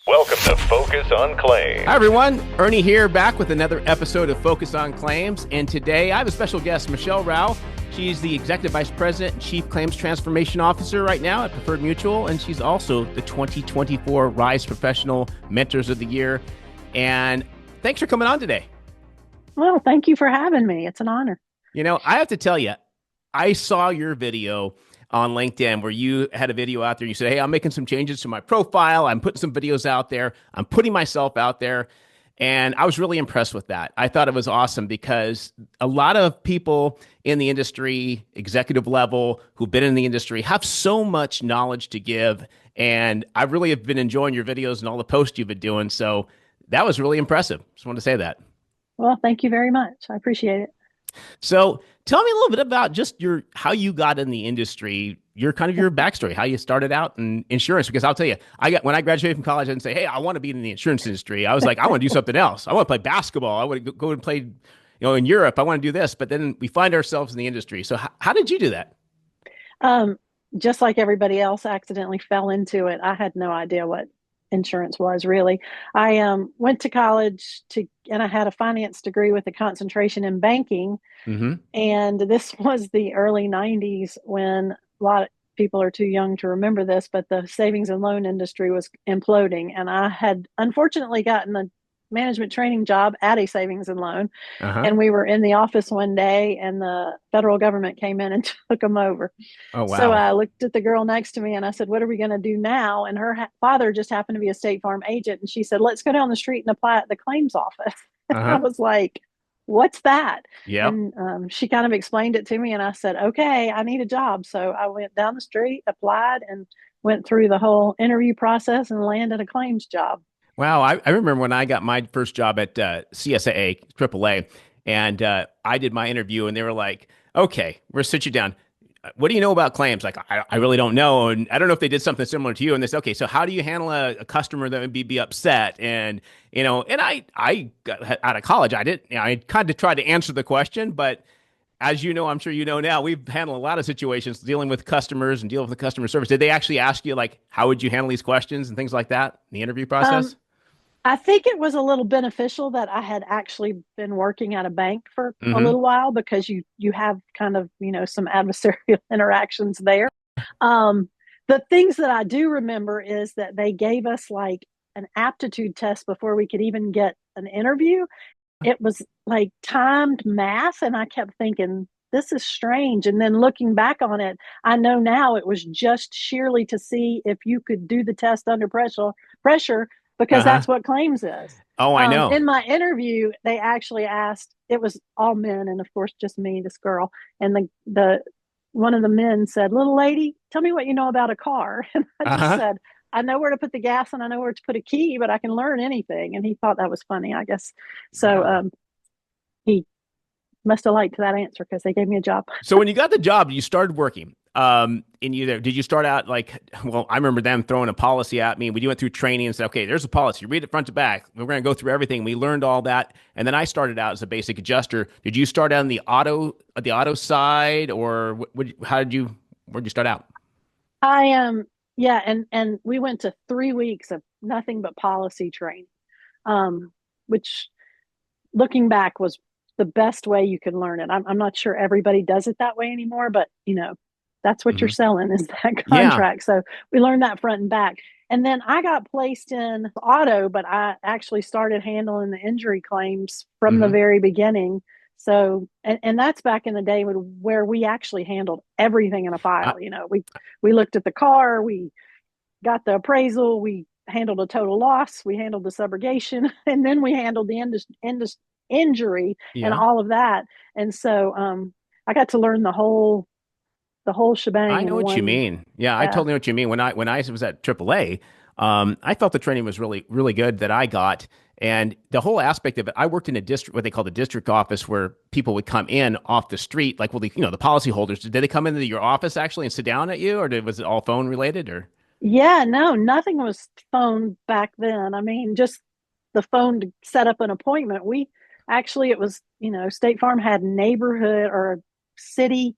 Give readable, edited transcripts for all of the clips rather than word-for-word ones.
Welcome to Focus on Claims. Hi, everyone. Ernie here, back with another episode of Focus on Claims. And today I have a special guest, Michelle Raue. She's the Executive Vice President and Chief Claims Transformation Officer right now at Preferred Mutual. And she's also the 2024 RISE Professional Mentors of the Year. And thanks for coming on today. Well, thank you for having me. It's an honor. You know, I have to tell you, I saw your video on LinkedIn where you had a video out there. You said, hey, I'm making some changes to my profile. I'm putting some videos out there. I'm putting myself out there. And I was really impressed with that. I thought it was awesome because a lot of people in the industry, executive level, who've been in the industry, have so much knowledge to give. And I really have been enjoying your videos and all the posts you've been doing. So that was really impressive. Just wanted to say that. Well, thank you very much. I appreciate it. So tell me a little bit about just how you got in the industry, your backstory, how you started out in insurance. Because I'll tell you, when I graduated from college, I didn't say, hey, I want to be in the insurance industry. I was like, I want to do something else. I want to play basketball. I want to go and play, in Europe. I want to do this. But then we find ourselves in the industry. So how did you do that? Just like everybody else, accidentally fell into it. I had no idea what insurance was really. I went to college and I had a finance degree with a concentration in banking. Mm-hmm. And this was the early 90s when a lot of people are too young to remember this, but the savings and loan industry was imploding. And I had unfortunately gotten a management training job at a savings and loan. Uh-huh. And we were in the office one day and the federal government came in and took them over. Oh, wow. So I looked at the girl next to me and I said, what are we going to do now? And her father just happened to be a State Farm agent. And she said, let's go down the street and apply at the claims office. Uh-huh. I was like, what's that? Yeah. And she kind of explained it to me and I said, okay, I need a job. So I went down the street, applied, and went through the whole interview process and landed a claims job. Wow. I remember when I got my first job at CSAA, AAA, and I did my interview and they were like, okay, we're going to sit you down. What do you know about claims? Like, I really don't know. And I don't know if they did something similar to you. And they said, okay, so how do you handle a customer that would be upset? And, and I got out of college, I kind of tried to answer the question, but as you know, I'm sure you know now, we've handled a lot of situations dealing with customers and dealing with the customer service. Did they actually ask you, like, how would you handle these questions and things like that in the interview process? I think it was a little beneficial that I had actually been working at a bank for Mm-hmm. a little while because you have kind of, some adversarial interactions there. The things that I do remember is that they gave us like an aptitude test before we could even get an interview. It was like timed math. And I kept thinking, this is strange. And then looking back on it, I know now it was just sheerly to see if you could do the test under pressure because that's what claims is. Oh, I know. In my interview, they actually asked, it was all men. And of course, just me, this girl. And the one of the men said, little lady, tell me what you know about a car. And I just said, I know where to put the gas and I know where to put a key, but I can learn anything. And he thought that was funny, I guess. So he must have liked that answer because they gave me a job. So when you got the job, you started working. Did you start out like, well, I remember them throwing a policy at me. We went through training and said, okay, there's a policy, read it front to back. We're going to go through everything. We learned all that. And then I started out as a basic adjuster. Did you start on the auto side or where'd you start out? Yeah. And we went to 3 weeks of nothing but policy training, which looking back was the best way you could learn it. I'm not sure everybody does it that way anymore, but that's what you're selling is that contract. Yeah. So we learned that front and back. And then I got placed in auto, but I actually started handling the injury claims from the very beginning. So, and that's back in the day where we actually handled everything in a file. We looked at the car, we got the appraisal, we handled a total loss, we handled the subrogation, and then we handled the injury and all of that. And so I got to learn the whole shebang. I know what you mean. Yeah, I totally know what you mean. When I was at AAA, I felt the training was really, really good that I got. And the whole aspect of it, I worked in a district, what they call the district office, where people would come in off the street, like, well, the policyholders. Did they come into your office actually and sit down at you, or was it all phone related? Or yeah, no, nothing was phone back then. I mean, just the phone to set up an appointment. It was, State Farm had neighborhood or city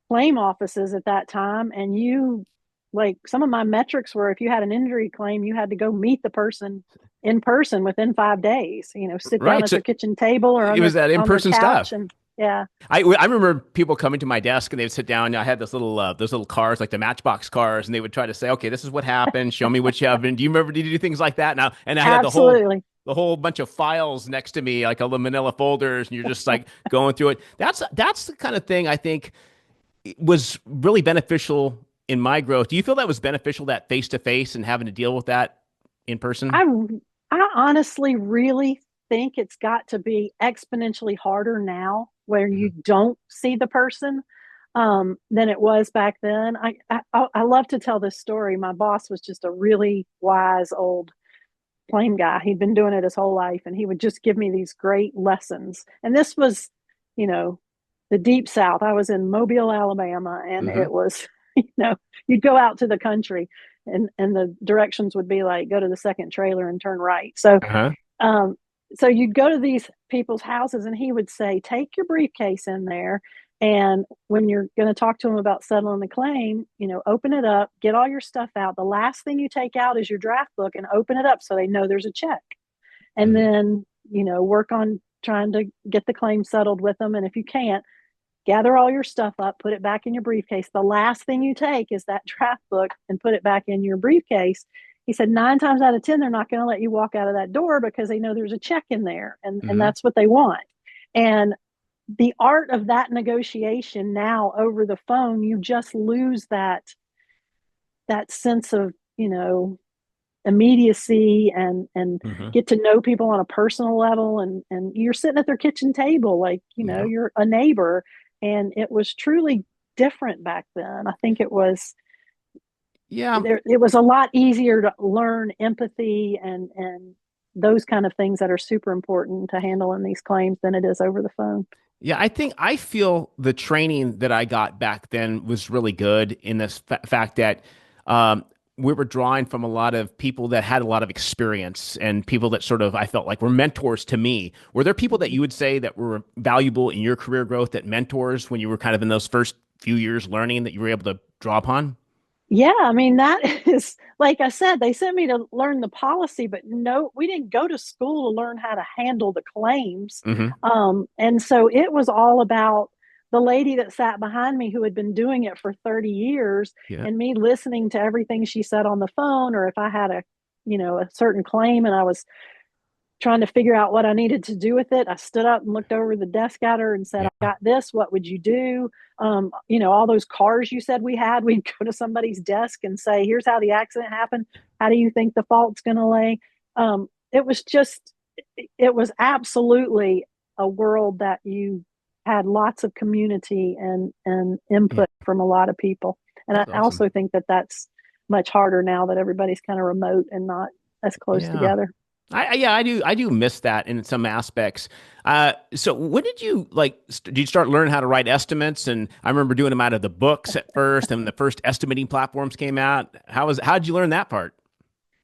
claim offices at that time, and you like some of my metrics were if you had an injury claim, you had to go meet the person in person within 5 days, sit down Right. at So their kitchen table or it was that on their in-person couch. stuff. And yeah, I remember people coming to my desk and they'd sit down. I had those little cars, like the Matchbox cars, and they would try to say, "Okay, this is what happened. Show me what you have." And do you remember? Did you do things like that? Now, and I had absolutely. the whole bunch of files next to me, like all the Manila folders, and you're just like going through it. That's the kind of thing I think was really beneficial in my growth. Do you feel that was beneficial, that face to face and having to deal with that in person? I I honestly really think it's got to be exponentially harder now where Mhm. you don't see the person than it was back then. I love to tell this story. My boss was just a really wise old claim guy. He'd been doing it his whole life, and he would just give me these great lessons. And this was, you know, the deep South. I was in Mobile, Alabama, and Hmm. it was, you know, you'd go out to the country, and the directions would be like, go to the second trailer and turn right. Uh-huh. Um, so you'd go to these people's houses, and he would say, take your briefcase in there. And when you're going to talk to them about settling the claim, open it up, get all your stuff out. The last thing you take out is your draft book and open it up so they know there's a check. And Hmm. then, work on trying to get the claim settled with them. And if you can't, gather all your stuff up, put it back in your briefcase. The last thing you take is that draft book and put it back in your briefcase. He said 9 times out of 10, they're not going to let you walk out of that door because they know there's a check in there, and Hmm. that's what they want. And the art of that negotiation now over the phone, you just lose that sense of, immediacy and Hmm. get to know people on a personal level, and you're sitting at their kitchen table like Yeah. you're a neighbor. And it was truly different back then. I think Yeah. it was a lot easier to learn empathy and those kind of things that are super important to handle in these claims than it is over the phone. Yeah, I feel the training that I got back then was really good in this fact that um, we were drawing from a lot of people that had a lot of experience and people that sort of I felt like were mentors to me. Were there people that Mhm. you would say that were valuable in your career growth, that mentors when you were kind of in those first few years learning that you were able to draw upon? Yeah, I mean, that is, like I said, they sent me to learn the policy, but no, we didn't go to school to learn how to handle the claims. Hmm. And so it was all about the lady that sat behind me who had been doing it for 30 years Yeah. and me listening to everything she said on the phone, or if I had a certain claim and I was trying to figure out what I needed to do with it. I stood up and looked over the desk at her and said, I Yeah. got this. What would you do? All those cars you said we had, we'd go to somebody's desk and say, here's how the accident happened. How do you think the fault's going to lay? It was just, it was absolutely a world that you had lots of community and Yeah. input from a lot of people. And I That's awesome. also think that that's much harder now that everybody's kind of remote and not as close Yeah. together. Yeah, I do miss that in some aspects. So when did you did you start learning how to write estimates? And I remember doing them out of the books at first, and the first estimating platforms came out. How did you learn that part?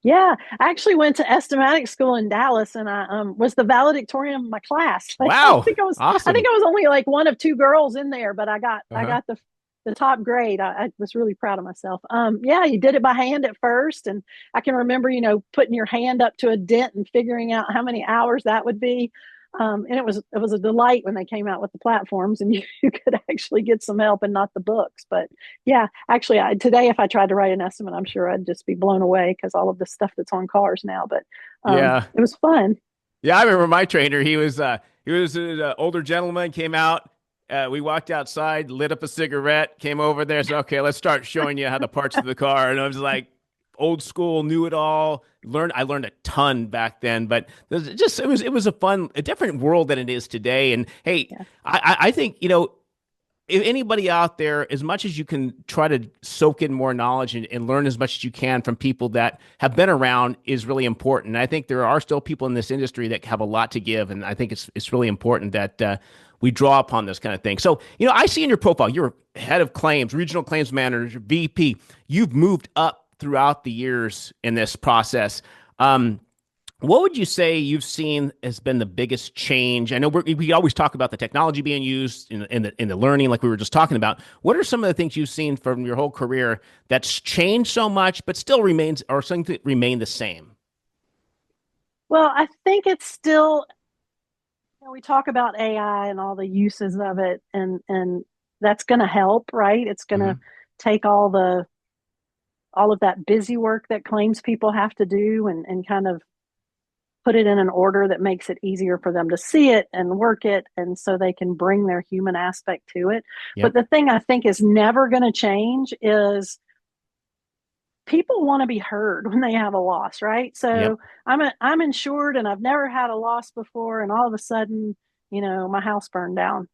Yeah, I actually went to estimatic school in Dallas, and I was the valedictorian of my class. Like, Wow, I think awesome. I was only like one of two girls in there, but I Uh-huh. got the top grade. I was really proud of myself. Yeah, you did it by hand at first, and I can remember, putting your hand up to a dent and figuring out how many hours that would be. And it was a delight when they came out with the platforms, and you could actually get some help and not the books. But yeah, actually, today if I tried to write an estimate, I'm sure I'd just be blown away because all of the stuff that's on cars now. But Yeah, it was fun. yeah. I remember my trainer. He was an older gentleman. Came out. We walked outside, lit up a cigarette, came over there. Said, "Okay, let's start showing you how the parts of the car." And I was like, old school, knew it all. I learned a ton back then, but it was a different world than it is today. And hey, Yeah, I think if anybody out there, as much as you can try to soak in more knowledge and learn as much as you can from people that have been around is really important. And I think there are still people in this industry that have a lot to give, and I think it's really important that we draw upon this kind of thing. So, I see in your profile you're head of claims, regional claims manager, VP. You've moved up throughout the years in this process. Um, What would you say you've seen has been the biggest change? I know we always talk about the technology being used in the learning, like we were just talking about. What are some of the things you've seen from your whole career that's changed so much, but still remains, or something that remain the same? Well, I think it's still, we talk about AI and all the uses of it, and that's going to help, right? It's going to Hmm. take all of that busy work that claims people have to do, and kind of put it in an order that makes it easier for them to see it and work it, and so they can bring their human aspect to it. But Yep. the thing I think is never going to change is people want to be heard when they have a loss, right? Yep. So I'm insured and I've never had a loss before, and all of a sudden, my house burned down.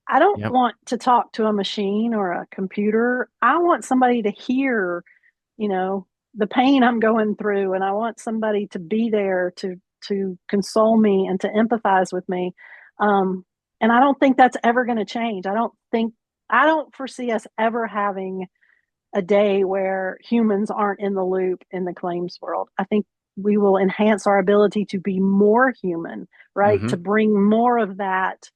I don't Yep. want to talk to a machine or a computer. I want somebody to hear, you know, the pain I'm going through, and I want somebody to be there to console me and to empathize with me. Um, and I don't think that's ever going to change. I don't foresee us ever having a day where humans aren't in the loop in the claims world. I think we will enhance our ability to be more human, right? To Hmm. bring more of that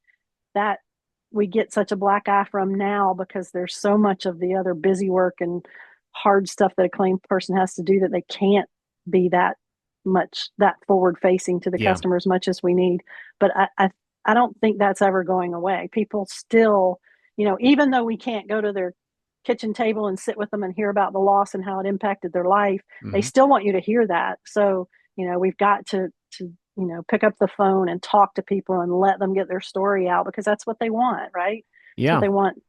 we get such a black eye from now, because there's so much of the other busy work and hard stuff that a claim person has to do that they can't be that forward facing to the Yeah. customer as much as we need. But I don't think that's ever going away. People still, even though we can't go to their kitchen table and sit with them and hear about the loss and how it impacted their life, they Hmm. still want you to hear that. So, we've got to pick up the phone and talk to people and let them get their story out, because that's what they want, right? That's what Yeah. they want.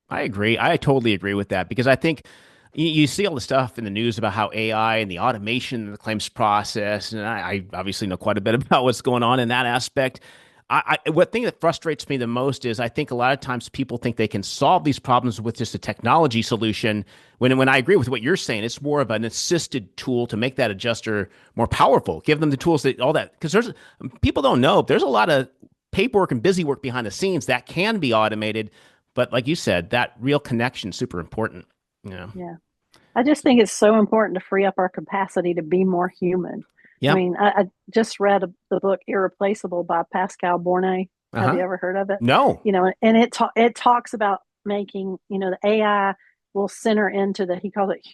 I agree. I totally agree with that because I think you see all the stuff in the news about how AI and the automation of the claims process, and I obviously know quite a bit about what's going on in that aspect. What thing that frustrates me the most is I think a lot of times people think they can solve these problems with just a technology solution. When I agree with what you're saying, it's more of an assisted tool to make that adjuster more powerful. Give them the tools that all that because there's people don't know there's a lot of paperwork and busy work behind the scenes that can be automated, but like you said, that real connection is super important. Yeah. Yeah. I just think it's so important to free up our capacity to be more human. I Yep. mean, I just read the book Irreplaceable by Pascal Bornet. Have you Uh-huh. ever heard of it? No. And it talks about making, the AI will center into he calls it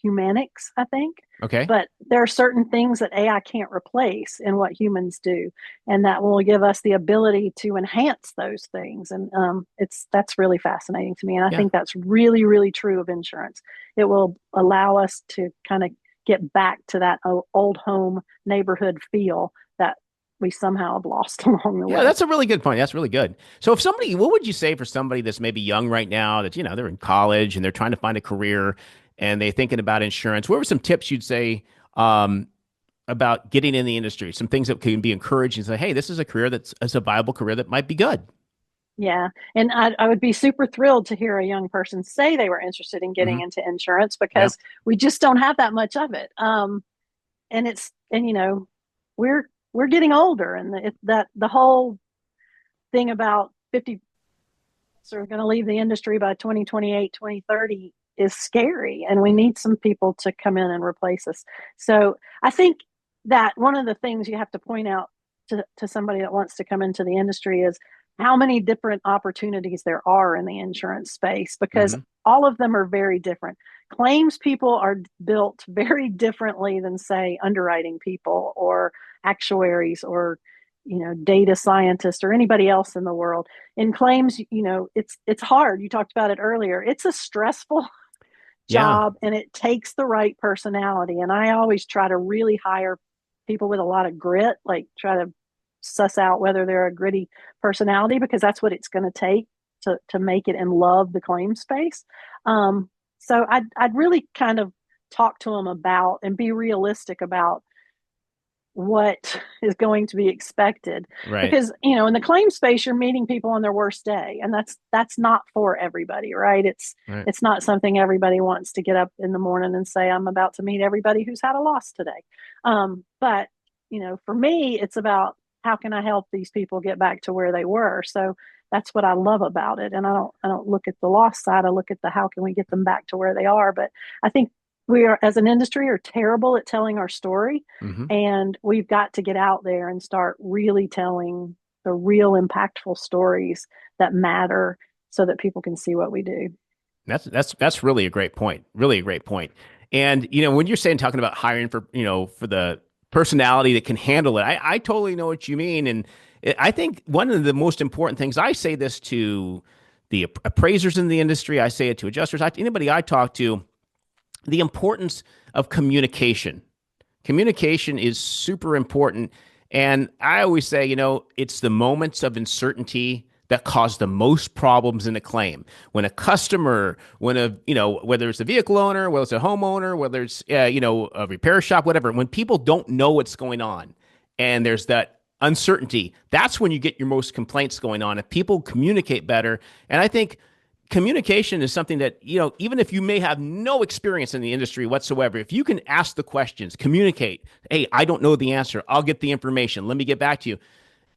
humanics, I think. Okay. But there are certain things that AI can't replace in what humans do, and that will give us the ability to enhance those things. And that's really fascinating to me, and I Yeah. think that's really, really true of insurance. It will allow us to kind of get back to that old home neighborhood feel that we somehow have lost along the Yeah, way. that's a really good point. That's really good. So if somebody, what would you say for somebody that's maybe young right now that, they're in college and they're trying to find a career and they're thinking about insurance? What were some tips you'd say about getting in the industry? Some things that can be encouraged and say, hey, this is a career that's a viable career that might be good. Yeah. And I would be super thrilled to hear a young person say they were interested in getting Hmm. into insurance, Yep. because we just don't have that much of it. And we're getting older, and that the whole thing about 50 are going to leave the industry by 2028, 2030 is scary, and we need some people to come in and replace us. So I think that one of the things you have to point out to somebody that wants to come into the industry is how many different opportunities there are in the insurance space, because Hmm. all of them are very different. Claims people are built very differently than, say, underwriting people or actuaries or data scientists or anybody else in the world. In claims, it's hard. You talked about it earlier. It's a stressful Yeah. job, and it takes the right personality. And I always try to really hire people with a lot of grit, like try to suss out whether they're a gritty personality, because that's what it's going to take to make it and love the claim space. So I'd really kind of talk to them about and be realistic about what is going to be expected, Right. because in the claim space you're meeting people on their worst day, and that's not for everybody, right? it's Right. it's not something everybody wants to get up in the morning and say, I'm about to meet everybody who's had a loss today. But for me, it's about how can I help these people get back to where they were. So that's what I love about it, and I don't look at the loss side. I look at the how can we get them back to where they are. But I think we are, as an industry, are terrible at telling our story, Hmm. and we've got to get out there and start really telling the real impactful stories that matter so that people can see what we do. That's really a great point. Really a great point. And when you're saying talking about hiring for for the personality that can handle it, I totally know what you mean. And I think one of the most important things, I say this to the appraisers in the industry, I say it to adjusters, anybody I talk to, the importance of communication. Communication is super important. And I always say, it's the moments of uncertainty that cause the most problems in a claim. When a customer, whether it's a vehicle owner, whether it's a homeowner, whether it's, a repair shop, whatever, when people don't know what's going on and there's that uncertainty, that's when you get your most complaints going on. If people communicate better, and I think communication is something that, even if you may have no experience in the industry whatsoever, if you can ask the questions, communicate, hey, I don't know the answer, I'll get the information, let me get back to you,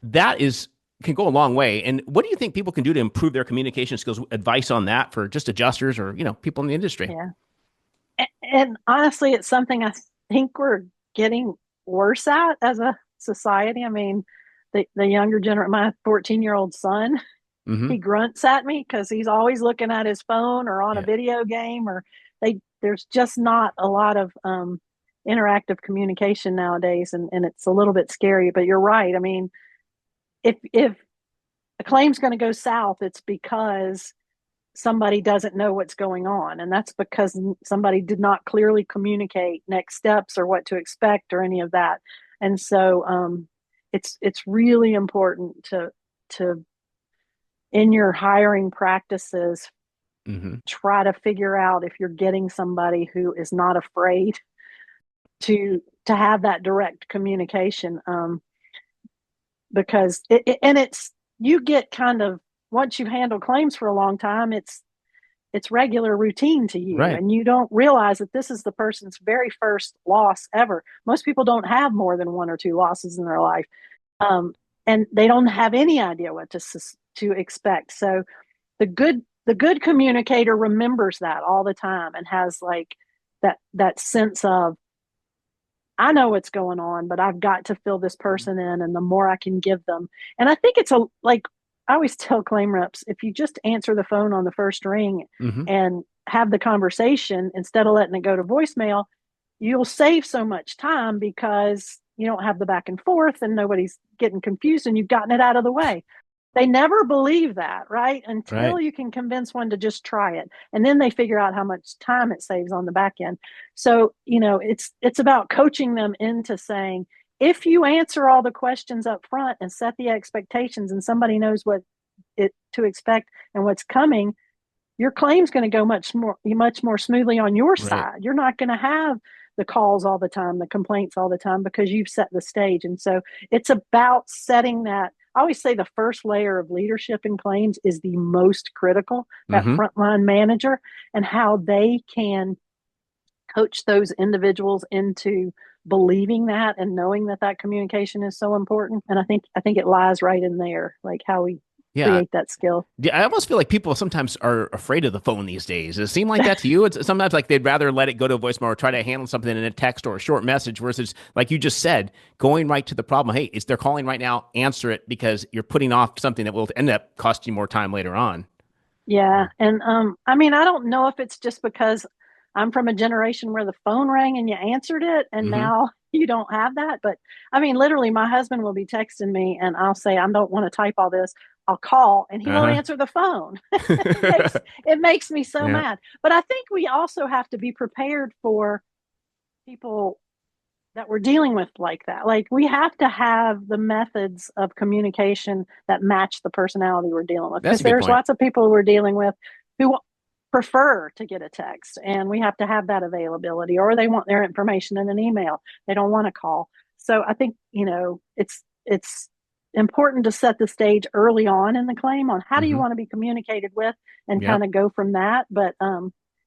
that is can go a long way. And what do you think people can do to improve their communication skills? Advice on that for just adjusters or, people in the industry? Yeah. And honestly, it's something I think we're getting worse at as a society. I mean, the younger generation, my 14-year-old son, Hmm. he grunts at me because he's always looking at his phone or on a Yeah. video game, or there's just not a lot of interactive communication nowadays, and it's a little bit scary. But you're right. I mean, if a claim's going to go south, it's because somebody doesn't know what's going on, and that's because somebody did not clearly communicate next steps or what to expect or any of that. And so it's really important to in your hiring practices Hmm. try to figure out if you're getting somebody who is not afraid to have that direct communication, because and it's you get kind of, once you handle claims for a long time, it's regular routine to you, Right. and you don't realize that this is the person's very first loss ever. Most people don't have more than one or two losses in their life, um, and they don't have any idea what to expect. So the good communicator remembers that all the time and has like that sense of, I know what's going on, but I've got to fill this person in, and the more I can give them. And I think it's a like I always tell claim reps, if you just answer the phone on the first ring Hmm. and have the conversation instead of letting it go to voicemail, you'll save so much time because you don't have the back and forth and nobody's getting confused and you've gotten it out of the way. They never believe that, right? Right. Until you can convince one to just try it. And then they figure out how much time it saves on the back end. So, it's about coaching them into saying, if you answer all the questions up front and set the expectations and somebody knows what it to expect and what's coming, your claim's going to go much more smoothly on your Right. side. You're not going to have the calls all the time, the complaints all the time, because you've set the stage. And so it's about setting that. I always say the first layer of leadership in claims is the most critical, that Hmm. frontline manager, and how they can coach those individuals into believing that and knowing that that communication is so important. And I think it lies right in there, like how we Yeah. create that skill. Yeah, I almost feel like people sometimes are afraid of the phone these days. Does it seem like that to you? It's sometimes like they'd rather let it go to a voicemail or try to handle something in a text or a short message versus, like you just said, going right to the problem. Hey, they're calling right now, answer it, because you're putting off something that will end up costing you more time later on. Yeah, and I mean, I don't know if it's just because I'm from a generation where the phone rang and you answered it, and Hmm. now you don't have that. But I mean, literally, my husband will be texting me, and I'll say, I don't want to type all this. I'll call, and he won't Uh answer the phone. it huh. makes it makes me so Yeah. mad. But I think we also have to be prepared for people that we're dealing with like that. Like, we have to have the methods of communication that match the personality we're dealing with, That's because a good there's point. lots of people we're dealing with who prefer to get a text, and we have to have that availability, or they want their information in an email. They don't want to call. So I think, it's important to set the stage early on in the claim on how do you Hmm. want to be communicated with, and Yep. kind of go from that. But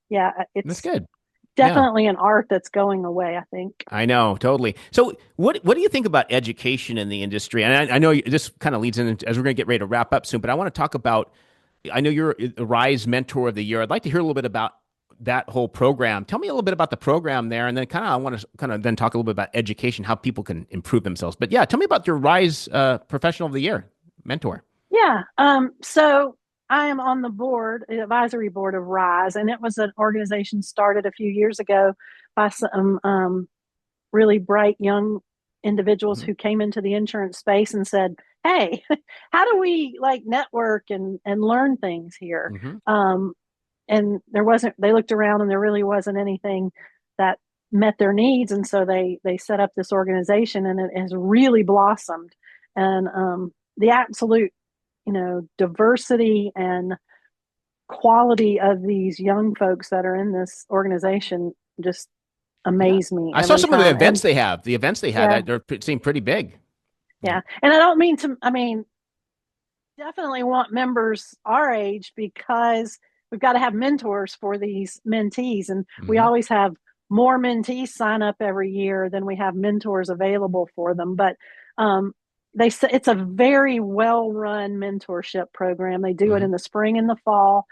yeah, That's it's good. Yeah. definitely an art that's going away, I think. I know, totally. So, what do you think about education in the industry? And I know this kind of leads in as we're going to get ready to wrap up soon, but I want to talk about. I know you're a Rise Mentor of the Year. I'd like to hear a little bit about that whole program. Tell me a little bit about the program there, and then kind of I want to kind of then talk a little bit about education, how people can improve themselves. But yeah, tell me about your Rise Professional of the Year mentor. Yeah. So I am on the board, advisory board of Rise, and it was an organization started a few years ago by some really bright young individuals Hmm. who came into the insurance space and said, "Hey, how do we like network and learn things here?" Hmm. And there wasn't. They looked around, and there really wasn't anything that met their needs, and so they set up this organization, and it has really blossomed. And the absolute, diversity and quality of these young folks that are in this organization just Yeah, amaze me I saw every some of the time. events And they have. The events they had, yeah, seem pretty big. Yeah. yeah. And I don't mean to, I mean, definitely want members our age because we've got to have mentors for these mentees. And we Hmm. always have more mentees sign up every year than we have mentors available for them. But um, they say it's a very well run mentorship program. They do it Hmm. in the spring and the fall.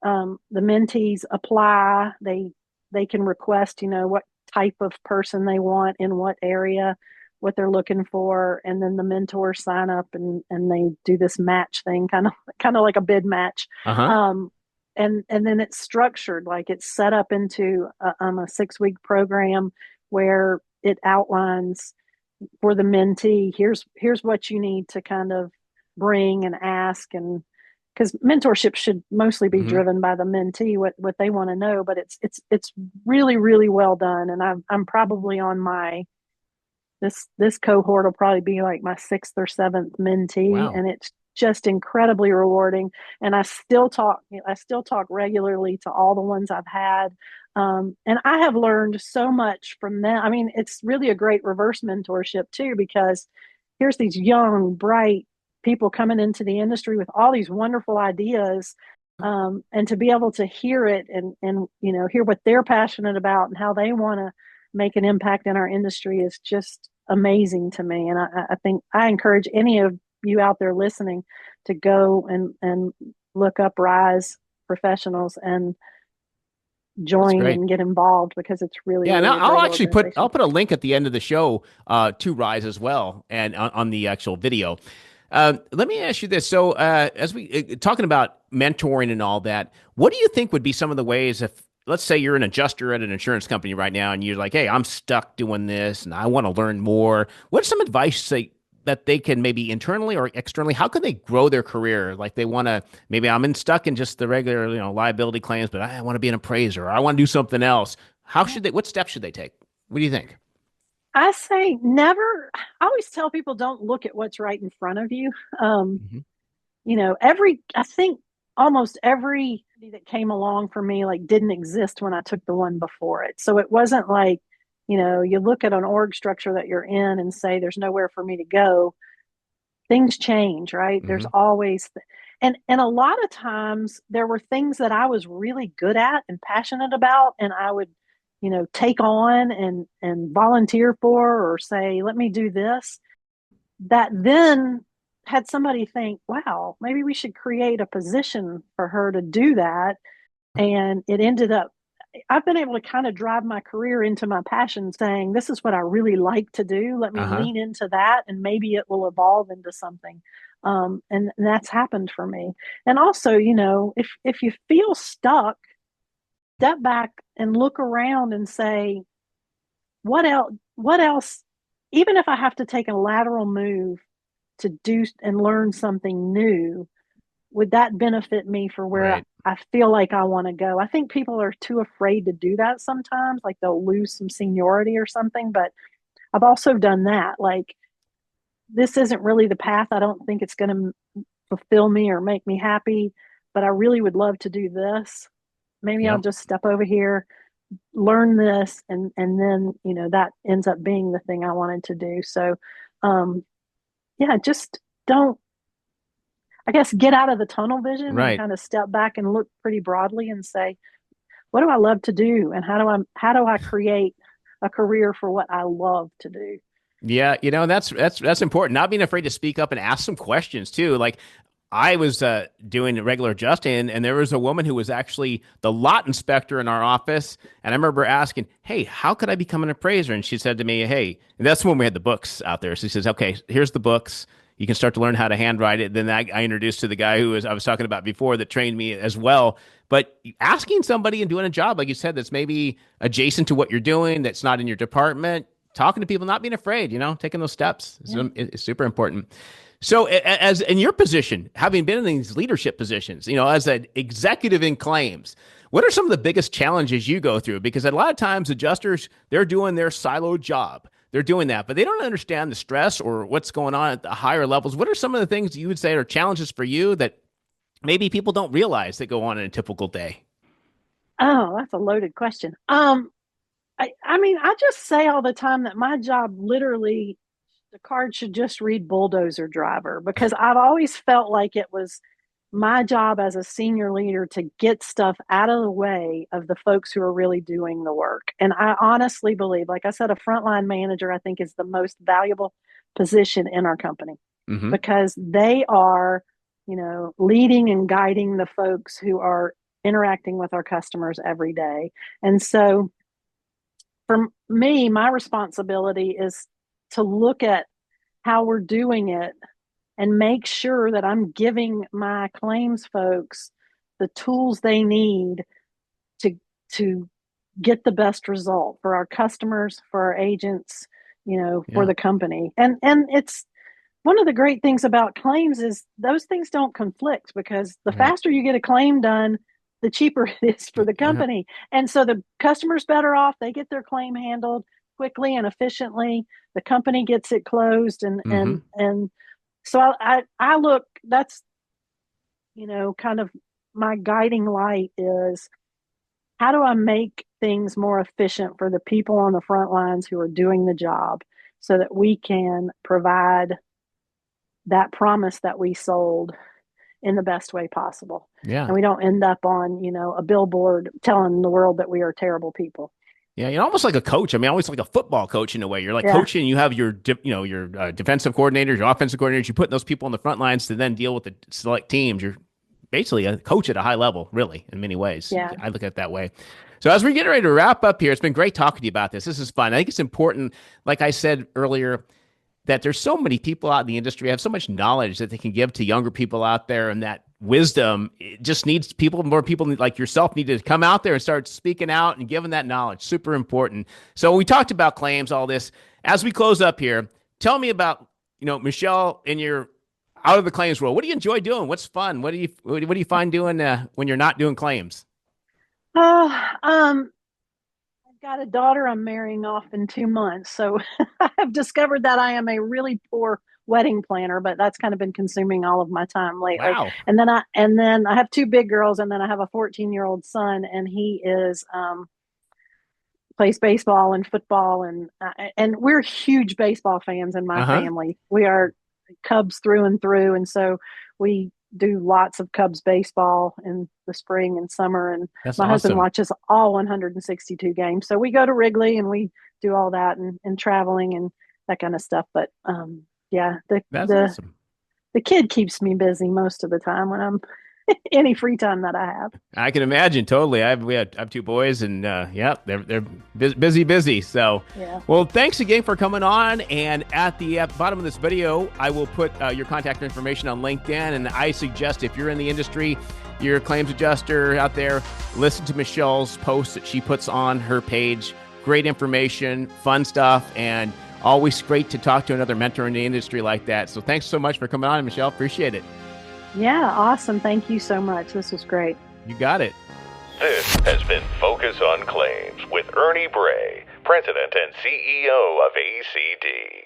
The mentees apply. They can request, what type of person they want in what area, what they're looking for, and then the mentors sign up and they do this match thing, kind of like a bid match. Uh-huh. Um, and then it's structured like it's set up into a 6 week program where it outlines for the mentee, here's what you need to kind of bring and ask, and because mentorship should mostly be Hmm. driven by the mentee, what they want to know, but it's really really well done. And I'm probably on my this cohort will probably be like my sixth or seventh mentee, Wow. and it's just incredibly rewarding. And I still talk regularly to all the ones I've had, and I have learned so much from them. I mean, it's really a great reverse mentorship too, because here's these young bright people coming into the industry with all these wonderful ideas, and to be able to hear it and hear what they're passionate about and how they want to make an impact in our industry is just amazing to me. And I think I encourage any of you out there listening to go and look up Rise Professionals and That's join great. and get involved because it's really, Yeah, and really a I'll great actually I'll organization. put a link at the end of the show to Rise as well, and on the actual video. Let me ask you this: so, as we talking about mentoring and all that, what do you think would be some of the ways if, let's say, you're an adjuster at an insurance company right now, and you're like, "Hey, I'm stuck doing this, and I want to learn more." What's some advice that they can maybe internally or externally? How can they grow their career? Like they want to, maybe stuck in just the regular, liability claims, but I want to be an appraiser, or I want to do something else. How should they? What steps should they take? What do you think? I say never. I always tell people don't look at what's right in front of you. Um, Hmm. I think almost every that came along for me like didn't exist when I took the one before it. So it wasn't like, you look at an org structure that you're in and say there's nowhere for me to go. Things change, right? There's Hmm. always and a lot of times there were things that I was really good at and passionate about, and I would, take on and volunteer for or say, let me do this, that then had somebody think, wow, maybe we should create a position for her to do that. And it ended up, I've been able to kind of drive my career into my passion, saying, this is what I really like to do. Let me Uh-huh. lean into that, and maybe it will evolve into something. And that's happened for me. And also, if you feel stuck, step back and look around and say, what else? What else? Even if I have to take a lateral move to do and learn something new, would that benefit me for where Right. I feel like I want to go? I think people are too afraid to do that sometimes, like they'll lose some seniority or something. But I've also done that. Like, this isn't really the path. I don't think it's going to fulfill me or make me happy, but I really would love to do this. Maybe I'll Yep. just step over here, learn this, and then, that ends up being the thing I wanted to do. So, um, yeah, just don't, I guess, get out of the tunnel vision and Right. kind of step back and look pretty broadly and say, what do I love to do? And how do I create a career for what I love to do? Yeah, that's important. Not being afraid to speak up and ask some questions too. Like I was doing regular adjusting, and there was a woman who was actually the lot inspector in our office. And I remember asking, "Hey, how could I become an appraiser?" And she said to me, "Hey," and that's when we had the books out there. So she says, "Okay, here's the books. You can start to learn how to handwrite it." Then I introduced to the guy I was talking about before that trained me as well. But asking somebody and doing a job, like you said, that's maybe adjacent to what you're doing, that's not in your department, talking to people, not being afraid, taking those steps is super important. So, as in your position, having been in these leadership positions, as an executive in claims, what are some of the biggest challenges you go through? Because a lot of times adjusters, they're doing their siloed job. They're doing that, but they don't understand the stress or what's going on at the higher levels. What are some of the things you would say are challenges for you that maybe people don't realize that go on in a typical day? Oh, that's a loaded question. I mean, I just say all the time that my job literally, the card should just read Bulldozer Driver, because I've always felt like it was my job as a senior leader to get stuff out of the way of the folks who are really doing the work. And I honestly believe, like I said, a frontline manager, I think, is the most valuable position in our company, Mm-hmm. because they are, leading and guiding the folks who are interacting with our customers every day. And so for me, my responsibility is to look at how we're doing it and make sure that I'm giving my claims folks the tools they need to to get the best result for our customers, for our agents, for Yeah. the company. And it's one of the great things about claims is those things don't conflict, because the Right. faster you get a claim done, the cheaper it is for the Yeah. company. And so the customer's better off. They get their claim handled quickly and efficiently. The company gets it closed, and Mm-hmm. and so I look, that's, kind of my guiding light is, how do I make things more efficient for the people on the front lines who are doing the job, so that we can provide that promise that we sold in the best way possible. Yeah. And we don't end up on, a billboard telling the world that we are terrible people. Yeah, you're almost like a coach. I mean, almost like a football coach in a way. You're like Yeah. coaching. You have your defensive coordinators, your offensive coordinators. You put those people on the front lines to then deal with the select teams. You're basically a coach at a high level, really, in many ways. Yeah. I look at it that way. So as we're getting ready to wrap up here, it's been great talking to you about this. This is fun. I think it's important, like I said earlier, that there's so many people out in the industry have so much knowledge that they can give to younger people out there, and that wisdom, it just needs more people like yourself need to come out there and start speaking out and giving that knowledge. Super important. So we talked about claims, all this. As we close up here, tell me about, Michelle, in your out of the claims world. What do you enjoy doing? What's fun? What do you find doing when you're not doing claims? Oh, I've got a daughter I'm marrying off in 2 months. So I have discovered that I am a really poor wedding planner, but that's kind of been consuming all of my time lately. Wow. And then I have two big girls, and then I have a 14-year-old son, and he is plays baseball and football, and we're huge baseball fans in my Uh-huh. family. We are Cubs through and through, and so we do lots of Cubs baseball in the spring and summer. And That's my husband awesome. watches all 162 games, so we go to Wrigley and we do all that, and traveling and that kind of stuff. But yeah, the That's the awesome. the kid keeps me busy most of the time when I'm any free time that I have. I can imagine totally. I have two boys, and yeah, they're busy, busy. So, Yeah. well, thanks again for coming on. And at the bottom of this video, I will put your contact information on LinkedIn. And I suggest, if you're in the industry, you're a claims adjuster out there, listen to Michelle's posts that she puts on her page. Great information, fun stuff, and always great to talk to another mentor in the industry like that. So, thanks so much for coming on, Michelle. Appreciate it. Yeah, awesome. Thank you so much. This was great. You got it. This has been Focus on Claims with Ernie Bray, President and CEO of ACD.